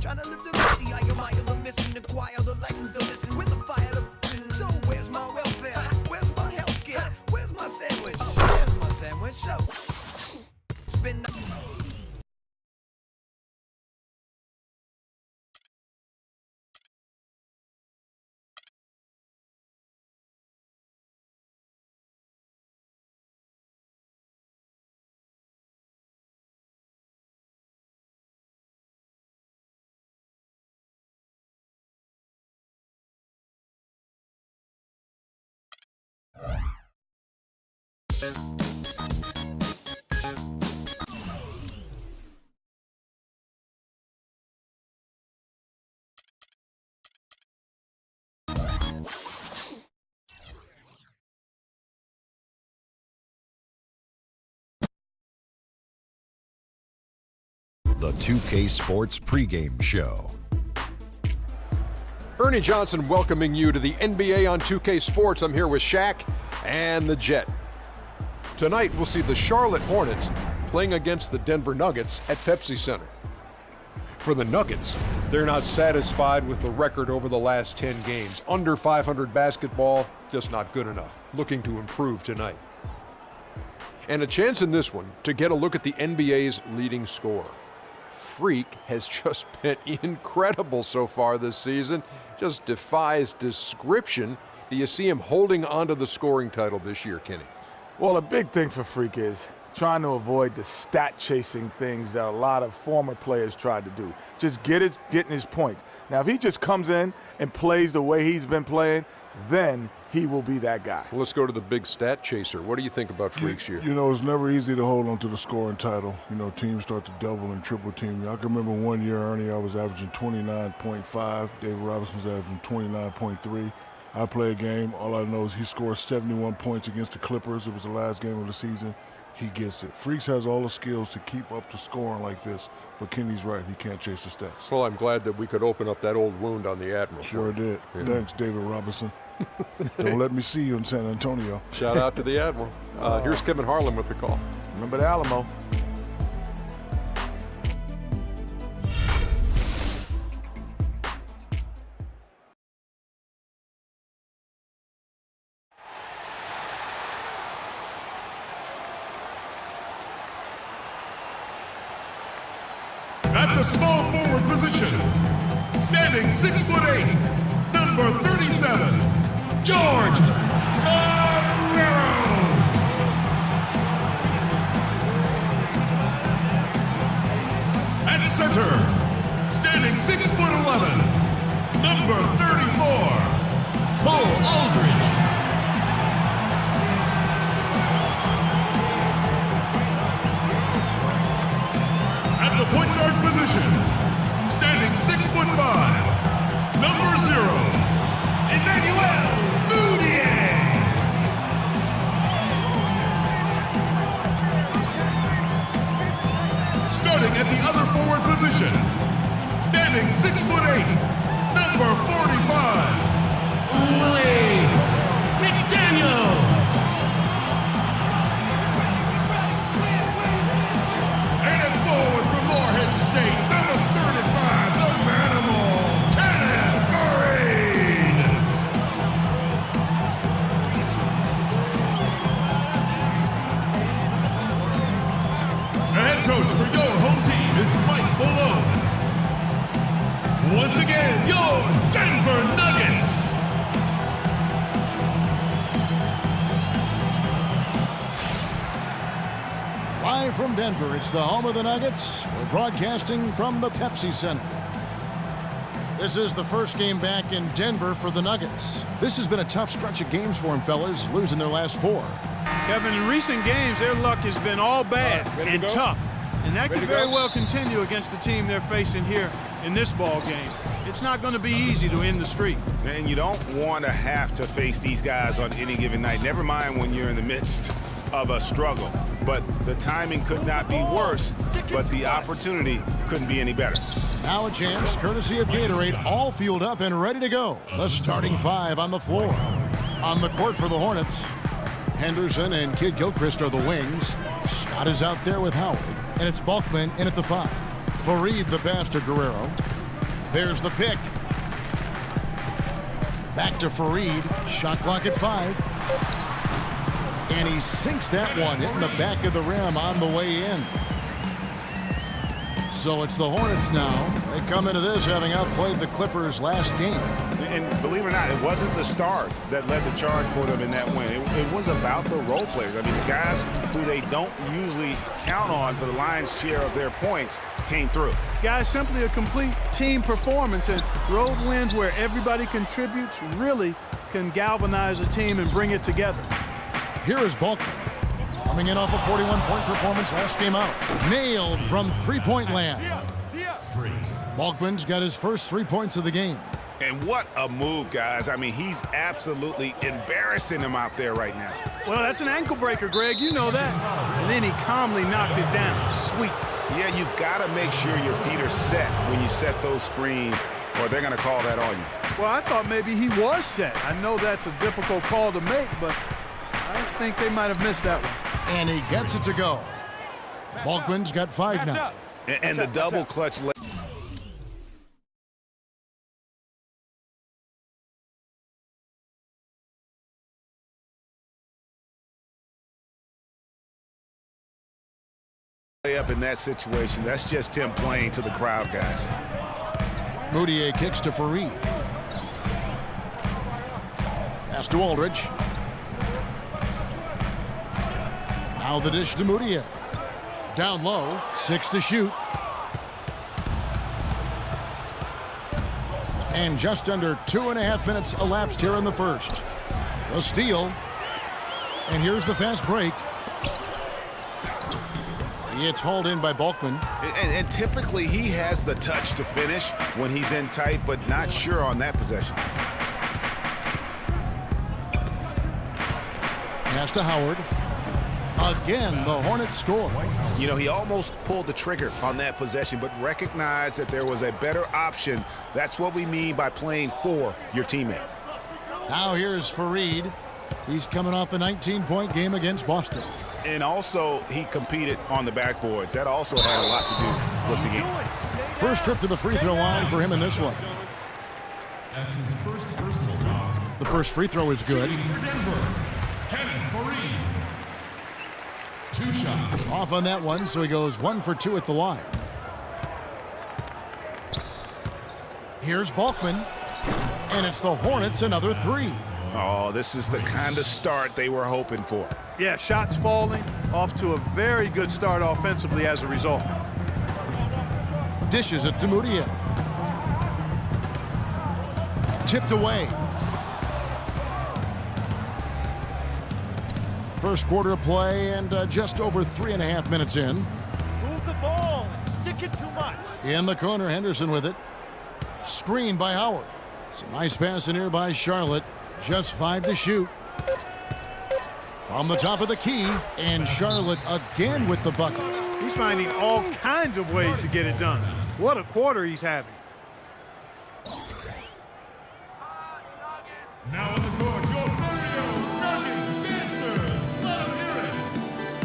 Trying to live the messy, I admire the missing, acquire the license to listen with the fire to. So where's my welfare? Where's my healthcare? Where's my sandwich? Where's my sandwich? So spin. The 2K Sports pregame show. Ernie Johnson welcoming you to the NBA on 2K Sports. I'm here with Shaq and the Jet. Tonight we'll see the Charlotte Hornets playing against the Denver Nuggets at Pepsi Center. For the Nuggets, they're not satisfied with the record over the last 10 games. Under 500 basketball, just not good enough. Looking to improve tonight. And a chance in this one to get a look at the NBA's leading scorer. Freak has just been incredible so far this season. Just defies description. Do you see him holding onto the scoring title this year, Kenny? Well, a big thing for Freak is trying to avoid the stat-chasing things that a lot of former players tried to do. Just getting his points. Now, if he just comes in and plays the way he's been playing, then he will be that guy. Well, let's go to the big stat chaser. What do you think about Freak's year? You know, it's never easy to hold on to the scoring title. You know, teams start to double and triple team. I can remember one year, Ernie, I was averaging 29.5. David Robinson was averaging 29.3. I play a game. All I know is he scored 71 points against the Clippers. It was the last game of the season. He gets it. Freaks has all the skills to keep up the scoring like this, but Kenny's right. He can't chase the stats. Well, I'm glad that we could open up that old wound on the Admiral. Sure did. Yeah. Thanks, David Robinson. Don't let me see you in San Antonio. Shout out to the Admiral. Here's Kevin Harlan with the call. Remember the Alamo. At the small forward position, standing 6'8", number 37, George Guerrero. At center, standing 6'11", number 34, Cole Aldridge. At the point guard position, standing 6'5", number 0, Emmanuel Mudiay. Starting at the other forward position, standing 6'8", number 45, Willie McDaniel. Forward from Morehead State, number 35, the Manimal, Kenneth Faried. The head coach for your home team is Mike Malone. Once again, your Denver Nuggets. Live from Denver, it's the home of the Nuggets. We're broadcasting from the Pepsi Center. This is the first game back in Denver for the Nuggets. This has been a tough stretch of games for them, fellas, losing their last 4. Kevin, in recent games, their luck has been all bad and tough. And that could very well continue against the team they're facing here in this ball game. It's not going to be easy to end the streak. And you don't want to have to face these guys on any given night. Never mind when you're in the midst of a struggle. But the timing could not be worse, but the opportunity couldn't be any better. Now a chance, courtesy of Gatorade, all fueled up and ready to go. The starting 5 on the floor. On the court for the Hornets, Henderson and Kid Gilchrist are the wings. Scott is out there with Howard, and it's Balkman in at the 5. Faried the pass to Guerrero. There's the pick. Back to Faried. Shot clock at 5. And he sinks that one, hitting the back of the rim on the way in. So it's the Hornets now. They come into this having outplayed the Clippers last game. And believe it or not, it wasn't the stars that led the charge for them in that win. It was about the role players. I mean, the guys who they don't usually count on for the lion's share of their points came through. Guys, simply a complete team performance, and road wins where everybody contributes really can galvanize a team and bring it together. Here is Bulkman, coming in off a 41-point performance last game out. Nailed from three-point land. Bulkman's got his first 3 points of the game. And what a move, guys. I mean, he's absolutely embarrassing them out there right now. Well, that's an ankle breaker, Greg. You know that. And then he calmly knocked it down. Sweet. Yeah, you've got to make sure your feet are set when you set those screens, or they're going to call that on you. Well, I thought maybe he was set. I know that's a difficult call to make, but I think they might have missed that one. And he gets it to go. Bulkman's got 5 now. And the double clutch. Up in that situation, that's just him playing to the crowd, guys. Moutier kicks to Faried. Pass to Aldridge. Now the dish to Moutier. Down low, 6 to shoot. And just under 2.5 minutes elapsed here in the first. The steal. And here's the fast break. It's hauled in by Bulkman. And typically he has the touch to finish when he's in tight, but not sure on that possession. Pass to Howard. Again, the Hornets score. You know, he almost pulled the trigger on that possession, but recognized that there was a better option. That's what we mean by playing for your teammates. Now here's Faried. He's coming off a 19-point game against Boston. And also, he competed on the backboards. That also had a lot to do with the game. First trip to the free throw line for him in this one. That's his first personal foul. The first free throw is good. For Denver, Kenneth Faried. 2 shots. Off on that one, so he goes 1 for 2 at the line. Here's Bulkman. And it's the Hornets another 3. Oh, this is the kind of start they were hoping for. Yeah, shots falling, off to a very good start offensively as a result. Dishes it to Moutier. Tipped away. First quarter of play and just over 3.5 minutes in. Move the ball and stick it too much. In the corner, Henderson with it. Screened by Howard. Some nice pass in here by Charlotte. Just 5 to shoot. From the top of the key, and Charlotte again with the bucket. He's finding all kinds of ways to get it done. What a quarter he's having. Now on the court, your Nuggets dancers. Let him hear it.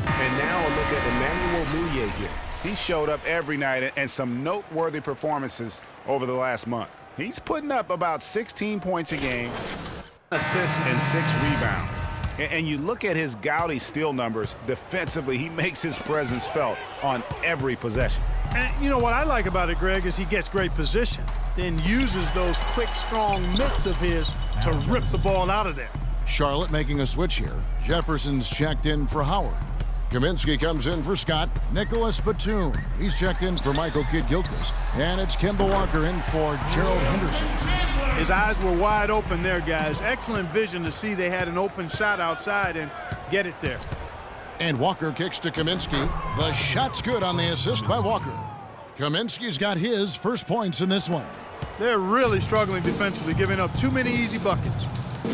And now a look at Emmanuel Mudiay here. He showed up every night and some noteworthy performances over the last month. He's putting up about 16 points a game, assists, and 6 rebounds. And you look at his gaudy steal numbers, defensively, he makes his presence felt on every possession. And you know what I like about it, Greg, is he gets great position, then uses those quick, strong mitts of his to rip the ball out of there. Charlotte making a switch here. Jefferson's checked in for Howard. Kaminsky comes in for Scott. Nicholas Batum. He's checked in for Michael Kidd-Gilchrist. And it's Kemba Walker in for Gerald Henderson. His eyes were wide open there, guys. Excellent vision to see they had an open shot outside and get it there. And Walker kicks to Kaminsky. The shot's good on the assist by Walker. Kaminsky's got his first points in this one. They're really struggling defensively, giving up too many easy buckets.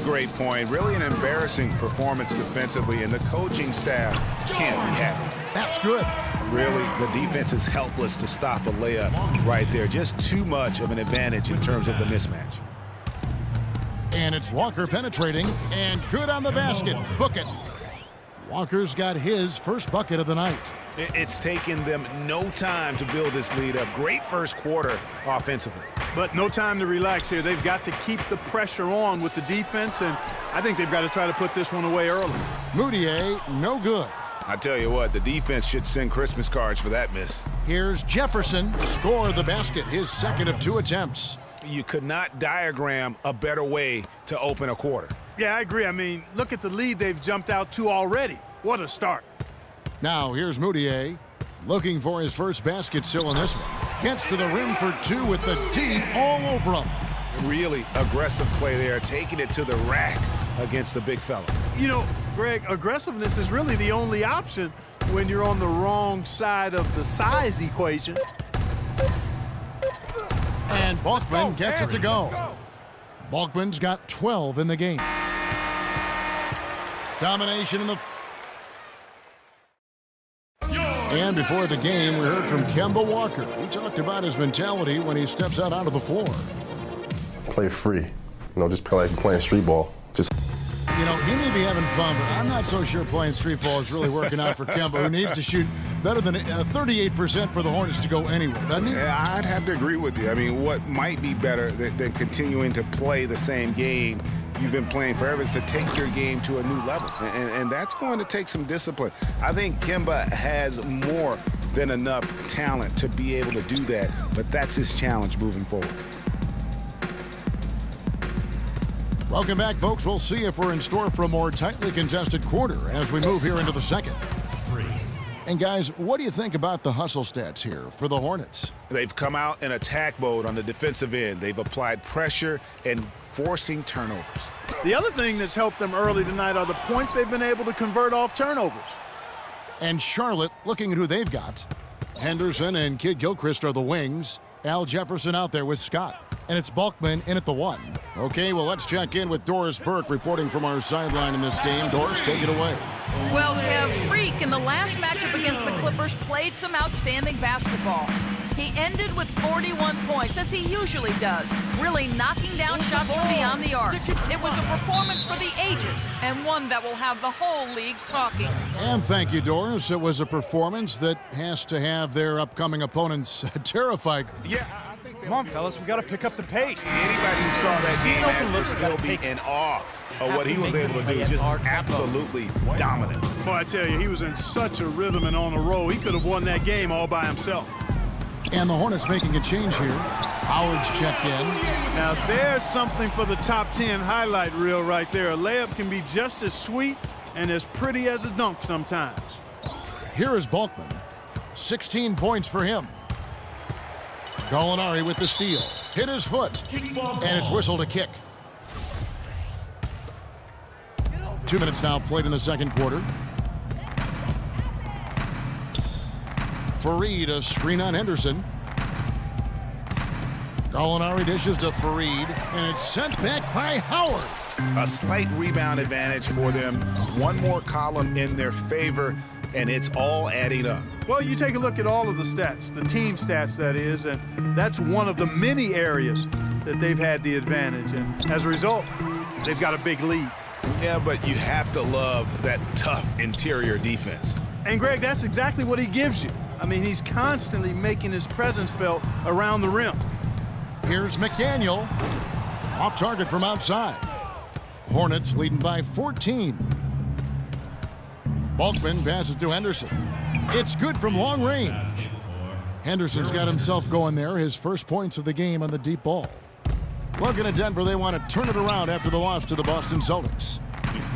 Great point. Really an embarrassing performance defensively, and the coaching staff can't be happy. That's good. Really, the defense is helpless to stop a layup right there. Just too much of an advantage in terms of the mismatch. And it's Walker penetrating, and good on the basket. Book it. Walker's got his first bucket of the night. It's taken them no time to build this lead up. Great first quarter offensively. But no time to relax here. They've got to keep the pressure on with the defense, and I think they've got to try to put this one away early. Mudiay, no good. I tell you what, the defense should send Christmas cards for that miss. Here's Jefferson to score the basket, his second of 2 attempts. You could not diagram a better way to open a quarter. Yeah, I agree. I mean, look at the lead they've jumped out to already. What a start. Now here's Mudiay looking for his first basket still in this one. Gets to the rim for 2 with the D all over him. Really aggressive play there, taking it to the rack against the big fella. You know, Greg, aggressiveness is really the only option when you're on the wrong side of the size equation. And Balkman gets it to go. Balkman's got 12 in the game. Domination in the... And before the game, we heard from Kemba Walker. He talked about his mentality when he steps out onto the floor. Play free. You know, just play like you're playing street ball. Just... You know, he may be having fun, but I'm not so sure playing street ball is really working out for Kemba, who needs to shoot better than 38% for the Hornets to go anywhere, doesn't he? Yeah, I'd have to agree with you. I mean, what might be better than continuing to play the same game you've been playing forever is to take your game to a new level, and that's going to take some discipline. I think Kemba has more than enough talent to be able to do that, but that's his challenge moving forward. Welcome back, folks. We'll see if we're in store for a more tightly contested quarter as we move here into the second. And guys, what do you think about the hustle stats here for the Hornets? They've come out in attack mode on the defensive end. They've applied pressure and forcing turnovers. The other thing that's helped them early tonight are the points they've been able to convert off turnovers. And Charlotte, looking at who they've got. Henderson and Kid Gilchrist are the wings. Al Jefferson out there with Scott. And it's Balkman in at the 1. Okay, well, let's check in with Doris Burke reporting from our sideline in this game. Doris, take it away. Well, Kev, Freak in the last matchup against the Clippers played some outstanding basketball. He ended with 41 points, as he usually does, really knocking down shots from beyond the arc. It was a performance for the ages, and one that will have the whole league talking. And thank you, Doris. It was a performance that has to have their upcoming opponents terrified. Yeah. Come on, fellas, we got to pick up the pace. Anybody who saw that game has to still be in awe of what he was able to do. Just absolutely dominant. Boy, I tell you, he was in such a rhythm and on a roll. He could have won that game all by himself. And the Hornets making a change here. Howard's checked in. Now, there's something for the top 10 highlight reel right there. A layup can be just as sweet and as pretty as a dunk sometimes. Here is Balkman. 16 points for him. Gallinari with the steal. Hit his foot. And it's whistled a kick. 2 minutes now played in the second quarter. Fareed, a screen on Henderson. Gallinari dishes to Fareed, and it's sent back by Howard. A slight rebound advantage for them. One more column in their favor, and it's all adding up. Well, you take a look at all of the stats, the team stats, that is, and that's one of the many areas that they've had the advantage. And as a result, they've got a big lead. Yeah, but you have to love that tough interior defense. And, Greg, that's exactly what he gives you. I mean, he's constantly making his presence felt around the rim. Here's McDaniel. Off target from outside. Hornets leading by 14. Balkman passes to Henderson. It's good from long range. Henderson's got himself going there, his first points of the game on the deep ball. Looking at Denver, they want to turn it around after the loss to the Boston Celtics.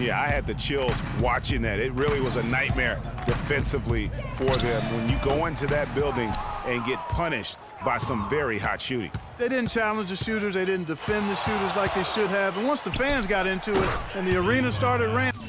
Yeah, I had the chills watching that. It really was a nightmare defensively for them when you go into that building and get punished by some very hot shooting. They didn't challenge the shooters. They didn't defend the shooters like they should have. And once the fans got into it and the arena started ramping.